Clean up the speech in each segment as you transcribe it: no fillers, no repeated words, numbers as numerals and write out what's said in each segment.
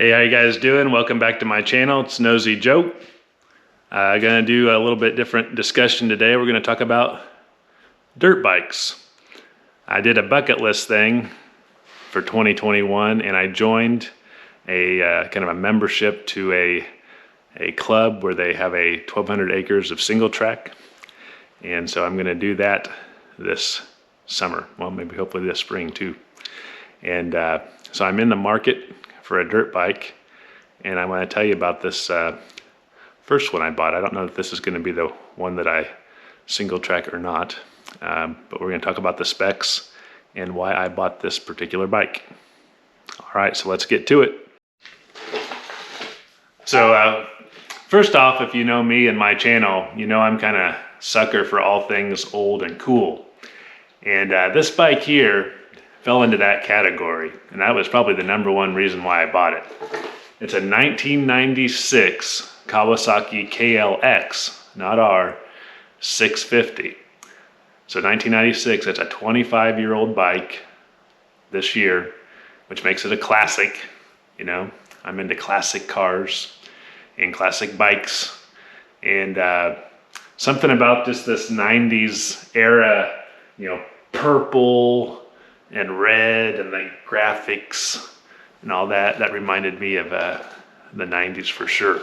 Hey, how you guys doing? Welcome back to my channel. It's Nosy Joe. I'm gonna do a little bit different discussion today. We're gonna talk about dirt bikes. I did a bucket list thing for 2021 and I joined a kind of a membership to a club where they have 1,200 acres of single track. And so I'm gonna do that this summer. Well, maybe hopefully this spring too. And so I'm in the market for a dirt bike, and I want to tell you about this first one I bought. I don't know if this is going to be the one that I single track or not, but we're going to talk about the specs and why I bought this particular bike. All right, so let's get to it. So first off, if you know me and my channel, you know I'm kind of sucker for all things old and cool. And this bike here fell into that category, and that was probably the #1 reason why I bought it. It's a 1996 Kawasaki KLX, not R, 650. So 1996, it's a 25-year-old bike this year, which makes it a classic. You know, I'm into classic cars and classic bikes, and something about just this 90s era, you know, purple and red and the graphics and all that reminded me of the 90s for sure.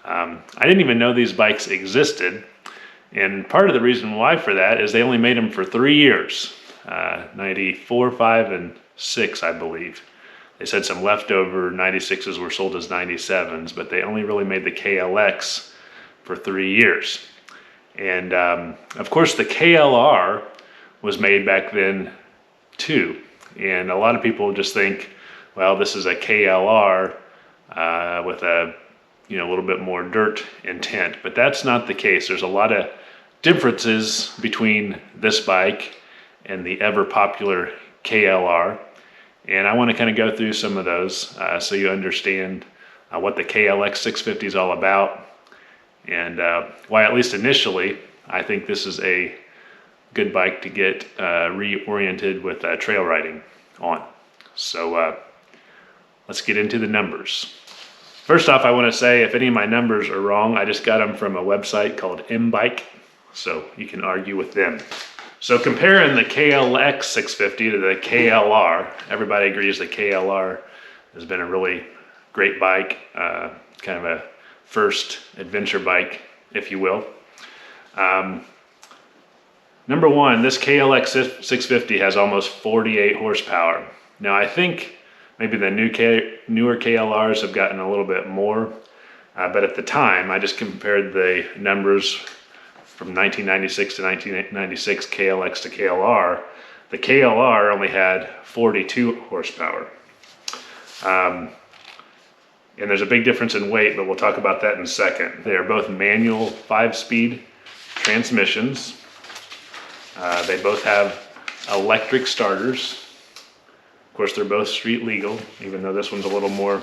I didn't even know these bikes existed, and part of the reason why for that is they only made them for 3 years, 94, 5, and 6, I believe. They said some leftover 96s were sold as 97s, but they only really made the KLX for 3 years. And of course the KLR was made back then too, and a lot of people just think, well, this is a KLR with a little bit more dirt intent, but that's not the case. There's a lot of differences between this bike and the ever popular KLR, and I want to kind of go through some of those so you understand what the KLX 650 is all about, and why, at least initially, I think this is a good bike to get reoriented with trail riding on. So let's get into the numbers. First off, I want to say if any of my numbers are wrong, I just got them from a website called M-Bike, so you can argue with them. So comparing the KLX 650 to the KLR, everybody agrees the KLR has been a really great bike, kind of a first adventure bike, if you will. #1, this KLX 650 has almost 48 horsepower. Now I think maybe the newer KLRs have gotten a little bit more, but at the time, I just compared the numbers from 1996 to 1996 KLX to KLR. The KLR only had 42 horsepower. And there's a big difference in weight, but we'll talk about that in a second. They are both manual 5-speed transmissions. They both have electric starters. Of course, they're both street legal, even though this one's a little more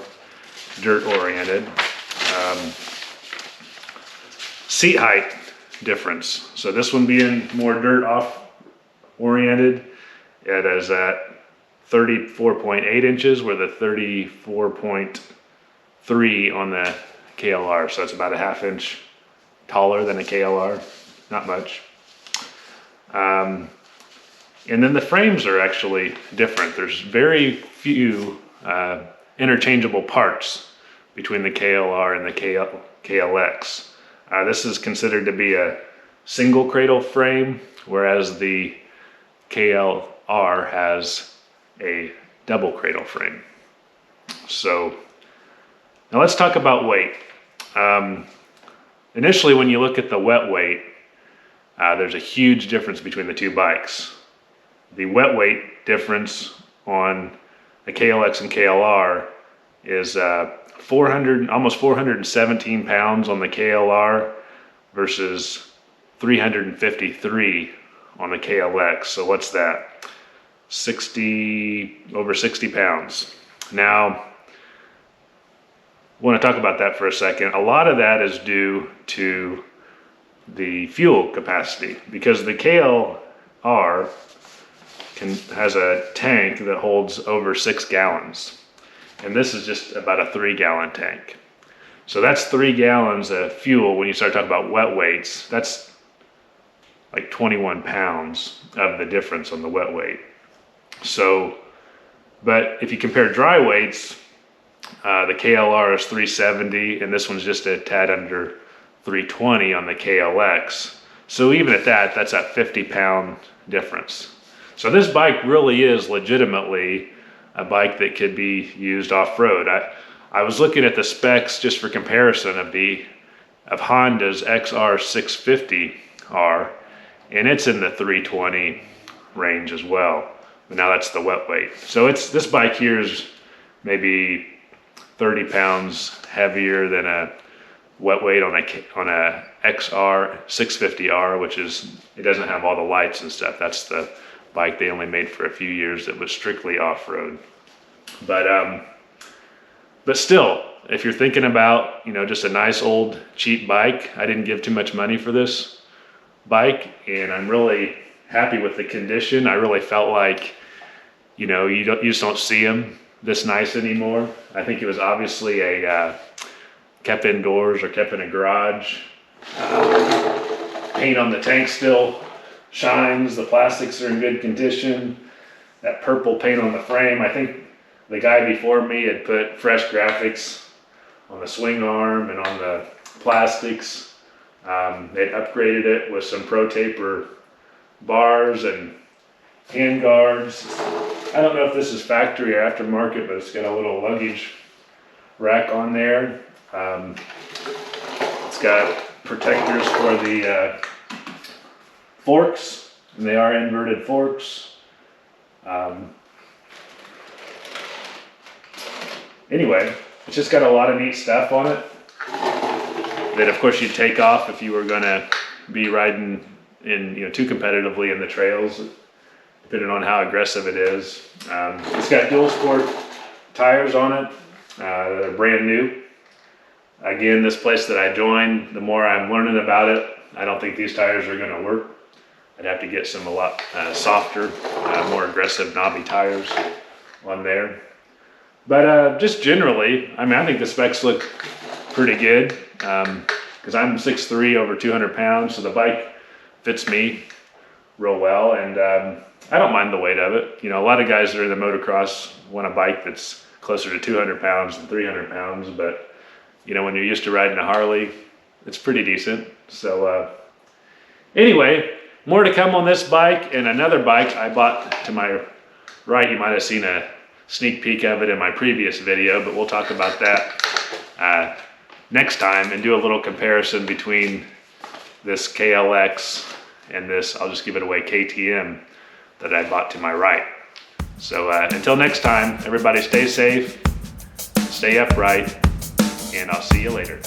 dirt oriented. Seat height difference. So this one being more dirt off oriented, it is at 34.8 inches, where the 34.3 on the KLR. So it's about a ½ inch taller than a KLR, not much. And then the frames are actually different. There's very few interchangeable parts between the KLR and the KLX. This is considered to be a single cradle frame, whereas the KLR has a double cradle frame. So now let's talk about weight. Initially, when you look at the wet weight, there's a huge difference between the two bikes. The wet weight difference on the KLX and KLR is almost 417 pounds on the KLR versus 353 on the KLX. So what's that? Over 60 pounds. Now, I want to talk about that for a second. A lot of that is due to the fuel capacity, because the KLR has a tank that holds over 6 gallons. and this is just about a 3-gallon tank. So that's 3 gallons of fuel. When you start talking about wet weights, that's like 21 pounds of the difference on the wet weight. So, but if you compare dry weights, the KLR is 370, and this one's just a tad under 320 on the KLX. So even at that, that's a 50-pound difference. So this bike really is legitimately a bike that could be used off-road. I was looking at the specs just for comparison of Honda's XR650R, and it's in the 320 range as well. But now that's the wet weight. So this bike here is maybe 30 pounds heavier than a wet weight on a XR650R, which is, it doesn't have all the lights and stuff. That's the bike they only made for a few years that was strictly off-road. But still, if you're thinking about, just a nice old cheap bike, I didn't give too much money for this bike, and I'm really happy with the condition. I really felt like, you just don't see them this nice anymore. I think it was obviously kept indoors or kept in a garage. Paint on the tank still shines. The plastics are in good condition. That purple paint on the frame, I think the guy before me had put fresh graphics on the swing arm and on the plastics. They'd upgraded it with some Pro Taper bars and hand guards. I don't know if this is factory or aftermarket, but it's got a little luggage rack on there. It's got protectors for the forks, and they are inverted forks. Anyway, it's just got a lot of neat stuff on it that of course you'd take off if you were gonna be riding in, too competitively in the trails, depending on how aggressive it is. It's got dual sport tires on it. They're brand new. Again, this place that I joined, the more I'm learning about it, I don't think these tires are gonna work. I'd have to get some a lot softer, more aggressive knobby tires on there. But just generally, I think the specs look pretty good, because I'm 6'3", over 200 pounds, so the bike fits me real well, and I don't mind the weight of it. A lot of guys that are in the motocross want a bike that's closer to 200 pounds than 300 pounds, but when you're used to riding a Harley, it's pretty decent. So anyway, more to come on this bike, and another bike I bought to my right. You might have seen a sneak peek of it in my previous video, but we'll talk about that next time and do a little comparison between this KLX and this, I'll just give it away, KTM that I bought to my right. So until next time, everybody stay safe, stay upright, and I'll see you later.